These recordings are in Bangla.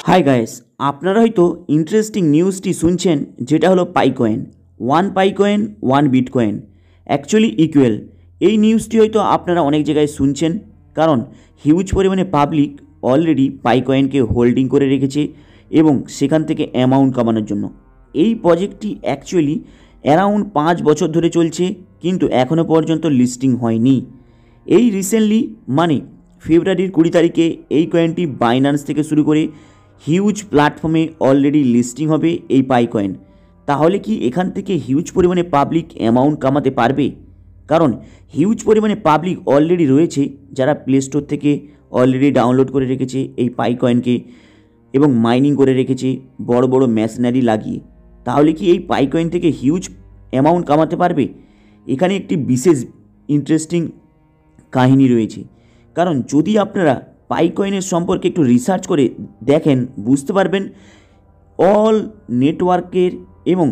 হাই গাইস, আপনারা হয়তো ইন্টারেস্টিং নিউজটি শুনছেন, যেটা হলো Pi Coin. One Pi Coin one bitcoin actually equal. এই নিউজটি হয়তো আপনারা অনেক জায়গায় শুনছেন, কারণ হিউজ পরিমাণে পাবলিক অলরেডি পাইকয়েনকে হোল্ডিং করে রেখেছে এবং সেখান থেকে অ্যামাউন্ট কামানোর জন্য। এই প্রজেক্টটি অ্যাকচুয়ালি অ্যারাউন্ড 5 বছর ধরে চলছে, কিন্তু এখনও পর্যন্ত লিস্টিং হয়নি। এই রিসেন্টলি মানে ফেব্রুয়ারির 20 তারিখে এই কয়েনটি বাইন্যান্স থেকে শুরু করে হিউজ প্ল্যাটফর্মে অলরেডি লিস্টিং হবে এই পাইকয়েন। তাহলে কি এখান থেকে হিউজ পরিমাণে পাবলিক অ্যামাউন্ট কামাতে পারবে? কারণ হিউজ পরিমাণে পাবলিক অলরেডি রয়েছে, যারা প্লে স্টোর থেকে অলরেডি ডাউনলোড করে রেখেছে এই পাইকয়েনকে এবং মাইনিং করে রেখেছে বড় বড় মেশিনারি লাগিয়ে। তাহলে কি এই পাইকয়েন থেকে হিউজ অ্যামাউন্ট কামাতে পারবে? এখানে একটি বিশেষ ইন্টারেস্টিং কাহিনী রয়েছে। কারণ যদি আপনারা পাইকয়েনের সম্পর্কে একটু রিসার্চ করে দেখেন, বুঝতে পারবেন অল নেটওয়ার্কের এবং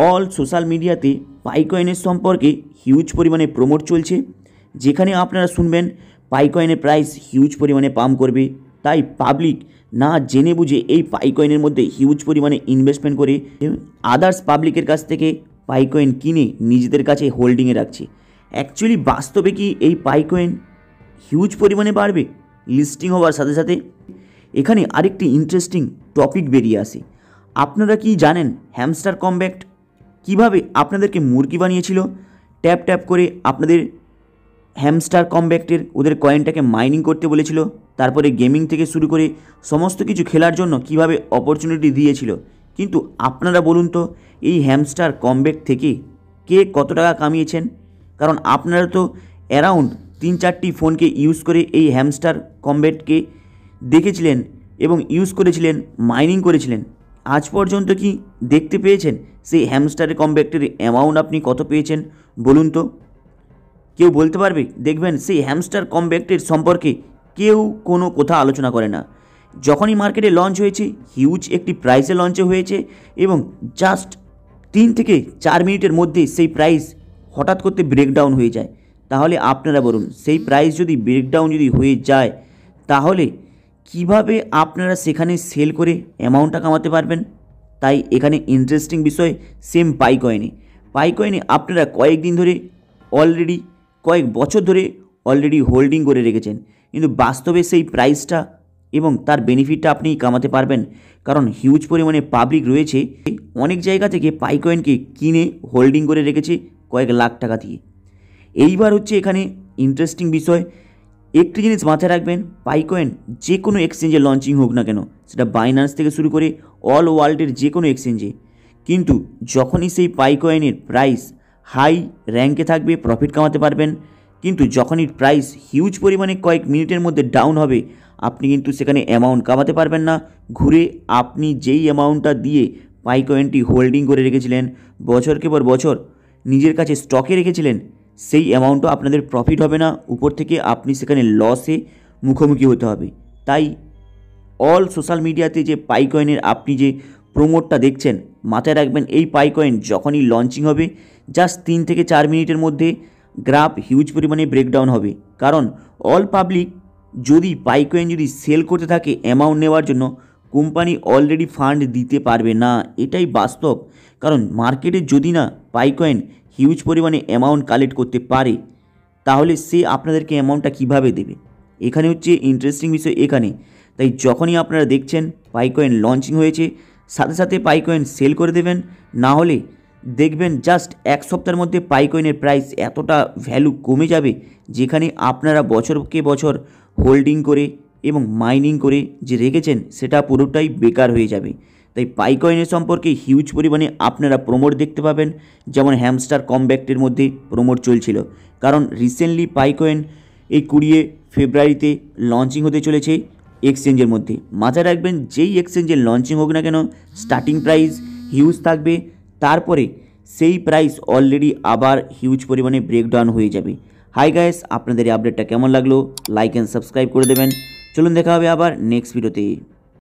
অল সোশ্যাল মিডিয়াতে পাইকয়েনের সম্পর্কে হিউজ পরিমাণে প্রমোট চলছে, যেখানে আপনারা শুনবেন পাইকয়েনের প্রাইস হিউজ পরিমাণে পাম্প করবে। তাই পাবলিক না জেনে বুঝে এই পাইকয়েনের মধ্যে হিউজ পরিমাণে ইনভেস্টমেন্ট করে আদার্স পাবলিকের কাছ থেকে পাইকয়েন কিনে নিজেদের কাছে হোল্ডিংয়ে রাখছে। অ্যাকচুয়ালি বাস্তবে কি এই পাইকয়েন হিউজ পরিমাণে বাড়বে লিস্টিং হওয়ার সাথে সাথে? এখানে আরেকটি ইন্টারেস্টিং টপিক বেরিয়ে আসে। আপনারা কি জানেন হ্যামস্টার কমব্যাট কিভাবে আপনাদেরকে মুরগি বানিয়েছিল? ট্যাপ ট্যাপ করে আপনাদের হ্যামস্টার কমব্যাটের ওদের কয়েনটাকে মাইনিং করতে বলেছিল, তারপরে গেমিং থেকে শুরু করে সমস্ত কিছু খেলার জন্য কিভাবে অপরচুনিটি দিয়েছিল। কিন্তু আপনারা বলুন তো, এই হ্যামস্টার কমব্যাট থেকে কে কত টাকা কামিয়েছেন? কারণ আপনারা তো অ্যারাউন্ড 3-4টি ফোনকে ইউজ করে এই হ্যামস্টার কমব্যাটকে দেখেছিলেন এবং ইউজ করেছিলেন, মাইনিং করেছিলেন। আজ পর্যন্ত কি দেখতে পেয়েছেন সেই হ্যামস্টারের কমব্যাটের অ্যামাউন্ট আপনি কত পেয়েছেন বলুন তো? কেউ বলতে পারবে? দেখবেন সেই হ্যামস্টার কমব্যাটের সম্পর্কে কেউ কোনো কথা আলোচনা করে না। যখনই মার্কেটে লঞ্চ হয়েছে, হিউজ একটি প্রাইসে লঞ্চ হয়েছে এবং জাস্ট 3 থেকে 4 মিনিটের মধ্যে সেই প্রাইস হঠাৎ করতে ব্রেকডাউন হয়ে যায়। তাহলে আপনারা বলুন, সেই প্রাইস যদি ব্রেকডাউন যদি হয়ে যায়, তাহলে কিভাবে আপনারা সেখানে সেল করে অ্যামাউন্টটা কামাতে পারবেন? তাই এখানে ইন্টারেস্টিং বিষয় সেম পাইকয়েনে আপনারা কয়েকদিন ধরে অলরেডি কয়েক বছর ধরে অলরেডি হোল্ডিং করে রেখেছেন, কিন্তু বাস্তবে সেই প্রাইসটা এবং তার বেনিফিটটা আপনি কামাতে পারবেন। কারণ হিউজ পরিমাণে পাবলিক রয়েছে, অনেক জায়গা থেকে পাইকয়েনকে কিনে হোল্ডিং করে রেখেছে কয়েক লাখ টাকা দিয়ে। এইবার হচ্ছে এখানে ইন্টারেস্টিং বিষয়, একটি জিনিস মাথায় রাখবেন, পাইকয়েন যে কোনো এক্সচেঞ্জে লঞ্চিং হোক না কেন, সেটা বাইন্যান্স থেকে শুরু করে অল ওয়ার্ল্ডের যে কোনো এক্সচেঞ্জে, কিন্তু যখনই সেই পাইকয়েনের প্রাইস হাই র্যাঙ্কে থাকবে প্রফিট কামাতে পারবেন। কিন্তু যখনই প্রাইস হিউজ পরিমাণে কয়েক মিনিটের মধ্যে ডাউন হবে, আপনি কিন্তু সেখানে অ্যামাউন্ট কামাতে পারবেন না। ঘুরে আপনি যেই অ্যামাউন্টটা দিয়ে পাইকয়েনটি হোল্ডিং করে রেখেছিলেন, বছরকে পর বছর নিজের কাছে স্টকে রেখেছিলেন, সেই অ্যামাউন্টও আপনাদের প্রফিট হবে না, উপর থেকে আপনি সেখানে লসে মুখোমুখি হতে হবে। তাই অল সোশ্যাল মিডিয়াতে যে পাইকয়েনের আপনি যে প্রমোটটা দেখছেন, মাথায় রাখবেন এই পাইকয়েন যখনই লঞ্চিং হবে, জাস্ট 3 থেকে 4 মিনিটের মধ্যে গ্রাফ হিউজ পরিমাণে ব্রেকডাউন হবে। কারণ অল পাবলিক যদি পাইকয়েন যদি সেল করতে থাকে অ্যামাউন্ট নেওয়ার জন্য, কোম্পানি অলরেডি ফান্ড দিতে পারবে না, এটাই বাস্তব। কারণ মার্কেটে যদি না পাইকয়েন হিউজ পরিমাণে অ্যামাউন্ট কালেক্ট করতে পারে, তাহলে সে আপনাদেরকে অ্যামাউন্টটা কীভাবে দেবে? এখানে হচ্ছে ইন্টারেস্টিং বিষয় এখানে। তাই যখনই আপনারা দেখছেন পাইকয়েন লঞ্চিং হয়েছে, সাথে সাথে পাইকয়েন সেল করে দেবেন। না হলে দেখবেন জাস্ট 1 সপ্তাহের মধ্যে পাইকয়েনের প্রাইস এতটা ভ্যালু কমে যাবে, যেখানে আপনারা বছরকে বছর হোল্ডিং করে এবং মাইনিং করে যে রেখেছেন, সেটা পুরোটাই বেকার হয়ে যাবে। তাই পাইকয়েনের সম্পর্কে হিউজ পরিমাণে আপনারা প্রমোট দেখতে পাবেন, যেমন হ্যামস্টার কমব্যাটের মধ্যে প্রমোট চলছিল। কারণ রিসেন্টলি পাইকয়েন এই 20 ফেব্রুয়ারিতে লঞ্চিং হতে চলেছে এক্সচেঞ্জের মধ্যে। মাথায় রাখবেন, যেই এক্সচেঞ্জে লঞ্চিং হোক না কেন, স্টার্টিং প্রাইস হিউজ থাকবে, তারপরে সেই প্রাইস অলরেডি আবার হিউজ পরিমাণে ব্রেকডাউন হয়ে যাবে। হাই গাইস, আপনাদের এই আপডেটটা কেমন লাগলো? লাইক অ্যান্ড সাবস্ক্রাইব করে দেবেন। চলুন দেখা হবে আবার নেক্সট ভিডিওতে।